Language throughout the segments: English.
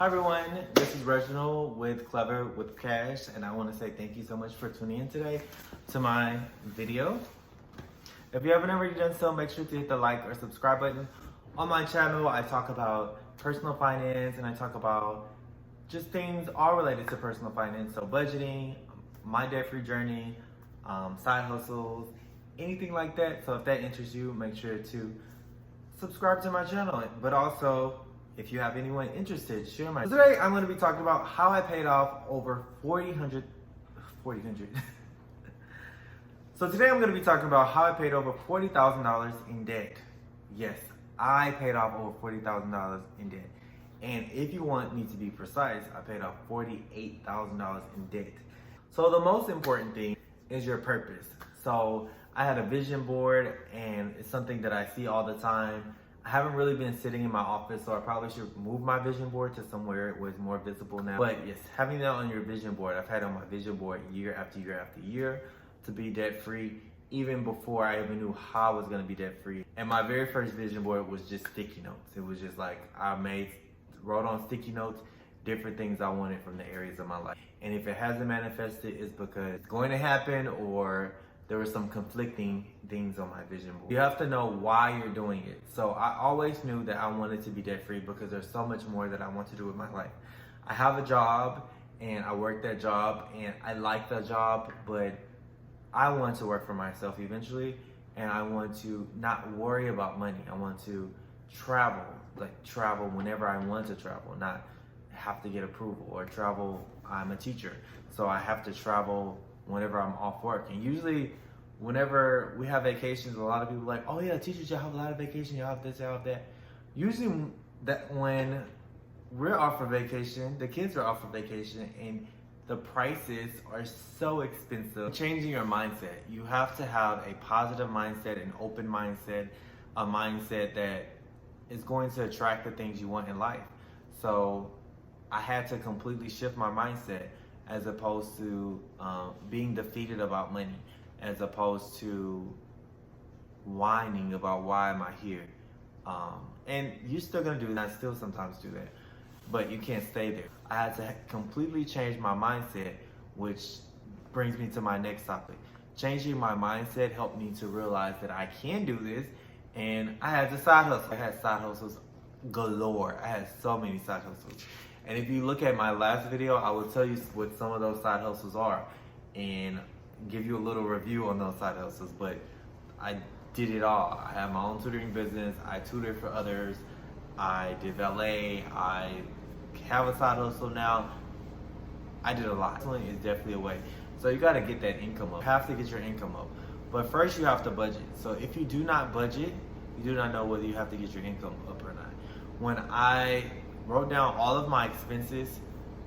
Hi everyone, this is Reginald with Clever with Cash, and I want to say thank you so much for tuning in today to my video. If you haven't already done so, make sure to hit the like or subscribe button. On my channel, I talk about personal finance and I talk about just things all related to personal finance. So budgeting, my debt-free journey, side hustles, anything like that. So if that interests you, make sure to subscribe to my channel. But also, if you have anyone interested, share my. So today I'm going to be talking about how I paid off over 4,000. So today I'm going to be talking about how I paid over $40,000 in debt. Yes, I paid off over $40,000 in debt. And if you want me to be precise, I paid off $48,000 in debt. So the most important thing is your purpose. So I had a vision board, and it's something that I see all the time. I haven't really been sitting in my office, so I probably should move my vision board to somewhere where it's more visible now. But yes, having that on your vision board, I've had on my vision board year after year after year to be debt free, even before I even knew how I was gonna be debt free. And my very first vision board was just sticky notes. It was just like wrote on sticky notes different things I wanted from the areas of my life. And if it hasn't manifested, it's because it's going to happen or there were some conflicting things on my vision board. You have to know why you're doing it. So I always knew that I wanted to be debt free because there's so much more that I want to do with my life. I have a job and I work that job and I like the job, but I want to work for myself eventually, and I want to not worry about money. I want to travel whenever I want to travel, not have to get approval or travel. I'm a teacher, so I have to travel whenever I'm off work. And usually whenever we have vacations, a lot of people are like, oh yeah, teachers, y'all have a lot of vacation, y'all have this, y'all have that. Usually that when we're off for vacation, the kids are off for vacation, and the prices are so expensive. Changing your mindset. You have to have a positive mindset, an open mindset, a mindset that is going to attract the things you want in life. So I had to completely shift my mindset as opposed to being defeated about money, as opposed to whining about why am I here. And you're still gonna do that. I still sometimes do that, but you can't stay there. I had to completely change my mindset, which brings me to my next topic. Changing my mindset helped me to realize that I can do this, and I had the side hustle. I had side hustles galore. I had so many side hustles. And if you look at my last video, I will tell you what some of those side hustles are and give you a little review on those side hustles, but I did it all. I have my own tutoring business. I tutored for others. I did valet. I have a side hustle now. I did a lot. Hustling is definitely a way. So you got to get that income up. You have to get your income up. But first you have to budget. So if you do not budget, you do not know whether you have to get your income up or not. When I wrote down all of my expenses,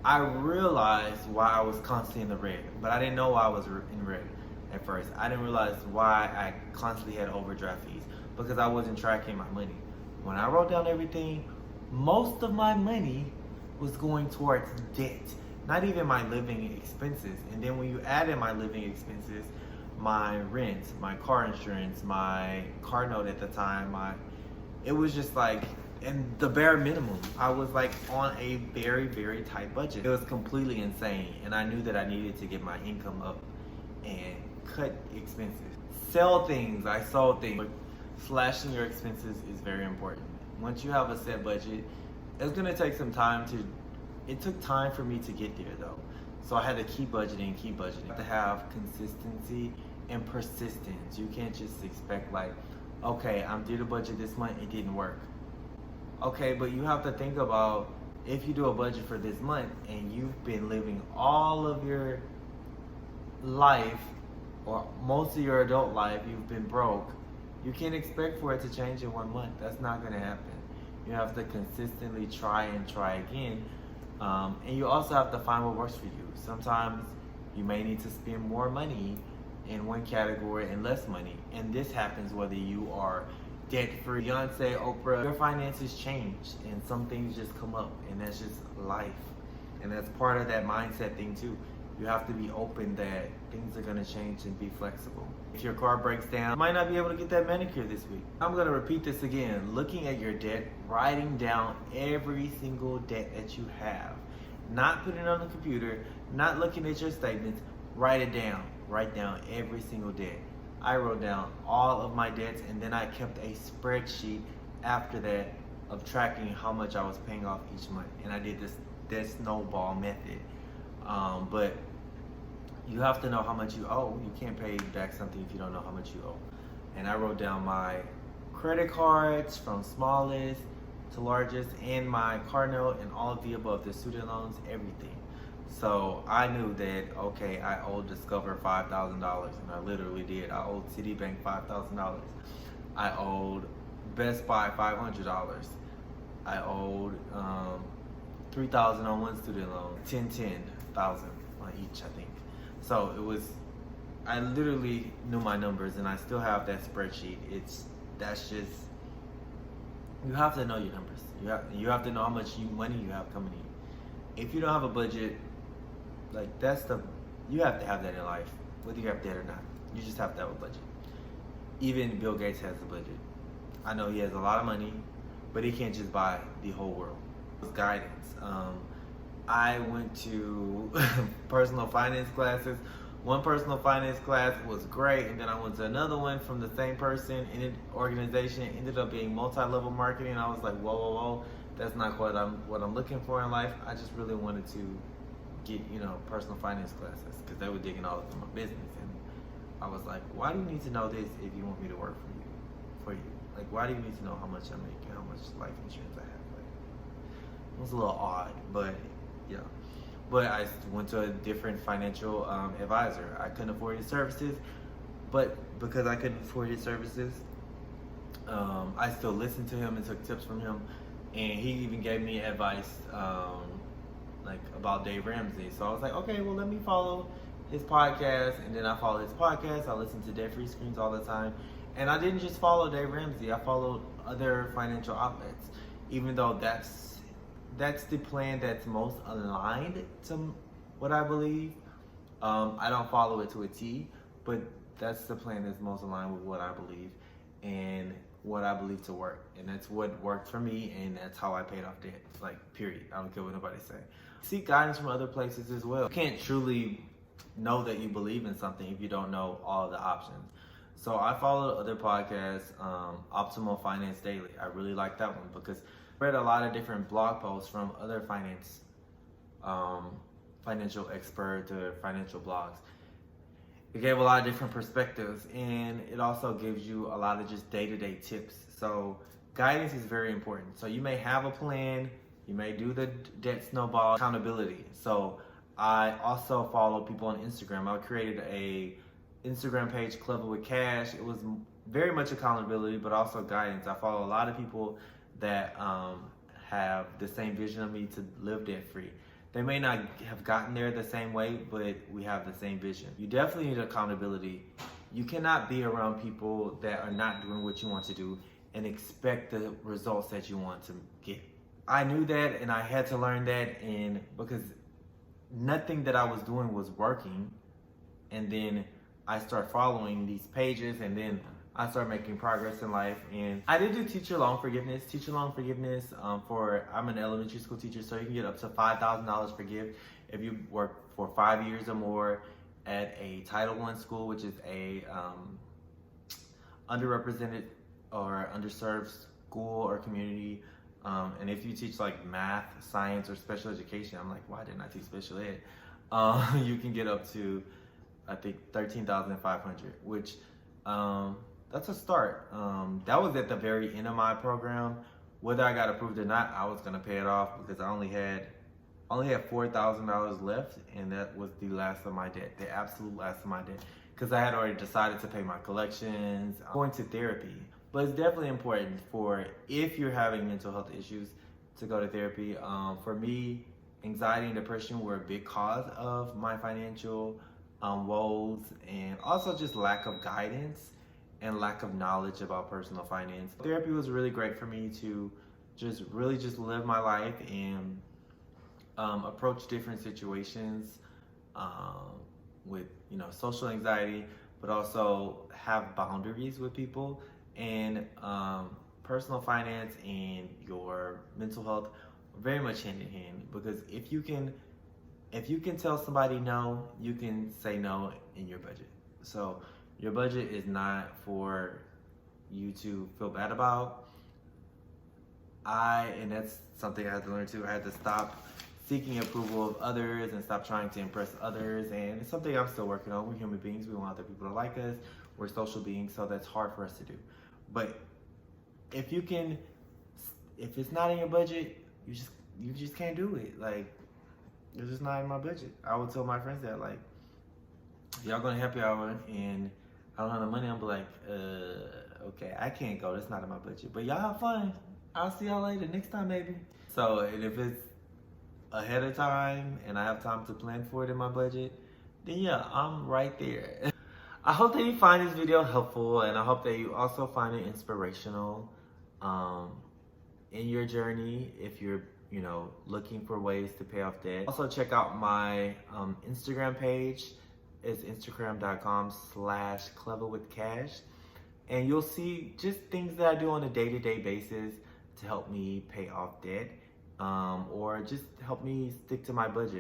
I realized why I was constantly in the red. But I didn't know why I was in red at first. I didn't realize why I constantly had overdraft fees, because I wasn't tracking my money. When I wrote down everything, most of my money was going towards debt, not even my living expenses. And then when you add in my living expenses, my rent, my car insurance, my car note at the time, it was just like, and the bare minimum. I was like on a very, very tight budget. It was completely insane. And I knew that I needed to get my income up and cut expenses. Sell things, I sold things. But slashing your expenses is very important. Once you have a set budget, it's gonna take some time it took time for me to get there though. So I had to keep budgeting. You have to have consistency and persistence. You can't just expect like, okay, I'm due to budget this month, it didn't work. Okay, but you have to think about, if you do a budget for this month and you've been living all of your life or most of your adult life, you've been broke, you can't expect for it to change in 1 month. That's not gonna happen. You have to consistently try and try again. And you also have to find what works for you. Sometimes you may need to spend more money in one category and less money. And this happens whether you are debt-free. Beyonce, Oprah, your finances change and some things just come up, and that's just life. And that's part of that mindset thing too. You have to be open that things are gonna change and be flexible. If your car breaks down, you might not be able to get that manicure this week. I'm gonna repeat this again. Looking at your debt, writing down every single debt that you have. Not putting it on the computer, not looking at your statements, write it down. Write down every single debt. I wrote down all of my debts, and then I kept a spreadsheet after that of tracking how much I was paying off each month. And I did that snowball method. But you have to know how much you owe. You can't pay back something if you don't know how much you owe. And I wrote down my credit cards from smallest to largest, and my car note, and all of the above, the student loans, everything. So I knew that, okay, I owed Discover $5,000, and I literally did. I owed Citibank $5,000. I owed Best Buy $500. I owed $3,000 on one student loan, $10,000 on each, I think. So it was, I literally knew my numbers, and I still have that spreadsheet. That's just, you have to know your numbers. You have to know how much money you have coming in. If you don't have a budget, like you have to have that in life, whether you have debt or not. You just have to have a budget. Even Bill Gates has a budget. I know he has a lot of money, but he can't just buy the whole world. It was guidance. I went to personal finance classes. One personal finance class was great, and then I went to another one from the same person in an organization. It ended up being multi-level marketing. I was like, whoa, that's not what I'm looking for in life. I just really wanted to get, personal finance classes, because they were digging all into my business, and I was like, why do you need to know this if you want me to work for you? Like, why do you need to know how much I make and how much life insurance I have? Like, it was a little odd, but yeah. But I went to a different financial advisor. I couldn't afford his services, but because I couldn't afford his services, I still listened to him and took tips from him, and he even gave me advice like about Dave Ramsey. So I was like, okay, well, let me follow his podcast, and then I followed his podcast. I listened to Debt Free Screens all the time, and I didn't just follow Dave Ramsey. I followed other financial outlets, even though that's the plan that's most aligned to what I believe. I don't follow it to a T, but that's the plan that's most aligned with what I believe and what I believe to work. And that's what worked for me, and that's how I paid off debt. Like, period. I don't care what nobody say. Seek guidance from other places as well. You can't truly know that you believe in something if you don't know all the options. So I followed other podcasts, Optimal Finance Daily. I really like that one because I read a lot of different blog posts from other financial experts or financial blogs. It gave a lot of different perspectives, and it also gives you a lot of just day-to-day tips. So guidance is very important. So you may have a plan, you may do the debt snowball, accountability. So I also follow people on Instagram. I created a Instagram page, Clever with Cash. It was very much accountability, but also guidance. I follow a lot of people that have the same vision of me to live debt free. They may not have gotten there the same way, but we have the same vision. You definitely need accountability. You cannot be around people that are not doing what you want to do and expect the results that you want to get. I knew that, and I had to learn that, and because nothing that I was doing was working, and then I start following these pages, and then I start making progress in life. And I did do teacher loan forgiveness. I'm an elementary school teacher, so you can get up to $5,000 forgive if you work for 5 years or more at a Title I school, which is a underrepresented or underserved school or community. And if you teach like math, science, or special education, I'm like, why didn't I teach special ed? You can get up to, I think, $13,500, which that's a start. That was at the very end of my program. Whether I got approved or not, I was gonna pay it off because I only had $4,000 left, and that was the last of my debt, the absolute last of my debt, because I had already decided to pay my collections. I'm going to therapy, but it's definitely important for, if you're having mental health issues, to go to therapy. For me, anxiety and depression were a big cause of my financial woes, and also just lack of guidance and lack of knowledge about personal finance. Therapy was really great for me to just live my life and approach different situations with social anxiety, but also have boundaries with people. And personal finance and your mental health are very much hand in hand, because if you can tell somebody no, you can say no in your budget. So your budget is not for you to feel bad about. And that's something I had to learn too. I had to stop seeking approval of others and stop trying to impress others. And it's something I'm still working on. We're human beings. We want other people to like us. We're social beings, so that's hard for us to do. But if it's not in your budget, you just can't do it. Like, it's just not in my budget. I would tell my friends that, like, y'all gonna happy hour and I don't have the money. I'm like, okay, I can't go. That's not in my budget. But y'all have fun. I'll see y'all later next time, maybe. So, and if it's ahead of time and I have time to plan for it in my budget, then yeah, I'm right there. I hope that you find this video helpful, and I hope that you also find it inspirational in your journey if you're looking for ways to pay off debt. Also check out my Instagram page. It's instagram.com/cleverwithcash, and you'll see just things that I do on a day-to-day basis to help me pay off debt, or just help me stick to my budget.